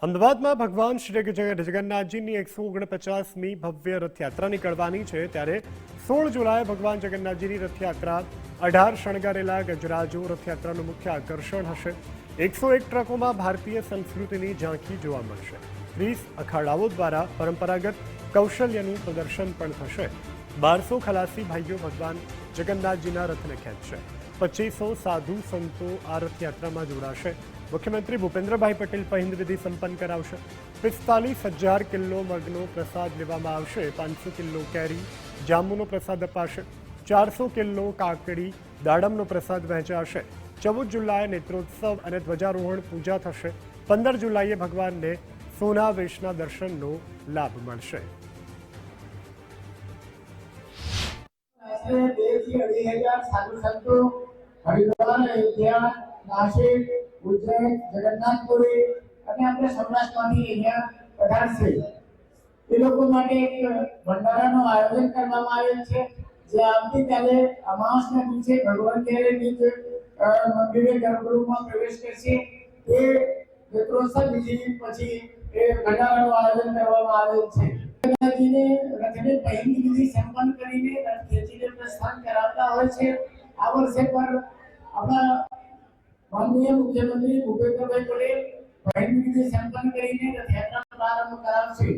અમદાવાદમાં ભગવાન શ્રી જગન્નાથજીની 149મી ભવ્ય રથયાત્રા નીકળવાની છે, ત્યારે 16 જુલાઈએ ભગવાન જગન્નાથજીની રથયાત્રા 18 શણગારેલા ગજરાજો રથયાત્રાનું મુખ્ય આકર્ષણ હશે। 101 ટ્રકોમાં ભારતીય સંસ્કૃતિની ઝાંખી જોવા મળશે। 30 અખાડાઓ દ્વારા પરંપરાગત કૌશલ્યનું પ્રદર્શન પણ થશે। 1200 ખલાસી ભાઈઓ ભગવાન જગન્નાથજીના રથને ખેંચશે। 2500 સાધુ સંતો આ રથયાત્રામાં જોડાશે। मुख्यमंत्री भूपेन्द्रभाई पटेल पहिंद विधि संपन्न करावशे। 45,000 किलो मगनो प्रसाद लेवामां आवशे। 500 किलो केरी जांबुनो प्रसाद अपाशे। 400 किलो काकड़ी दाडमनो प्रसाद वहेंचाशे। 14 जुलाए नेत्रोत्सव अने ध्वजारोहण पूजा थशे। 15 जुलाए भगवानने सोनावेशना दर्शननो लाभ मळशे। उज्जैन जगन्नाथपुरी અને આપણે સૌરાષ્ટ્રમાંથી અહીંયા પધારશે। એ લોકો માટે એક ભંડારાનું આયોજન કરવામાં આવેલ છે, જે આવતીકાલે અમાસના દિવસે ભગવાન જ્યારે નિજ મંદિરે ગર્ભગૃહમાં પ્રવેશ કરશે તે નેત્રોત્સવ વિધિ પછી એ ભંડારાનું આયોજન કરવામાં આવેલ છે। જગન્નાથજીને રથને પહેલી વિધિ સંપન્ન કરીને રથ ખેંચીને પ્રસ્થાન કરાવતા હોય છે। આ વર્ષે પણ આપણા माननीय मुख्यमंत्री भूपेन्द्रभाई पटेल पहिली विधि संपन्न करीने रथयात्रा प्रारंभ करावशे।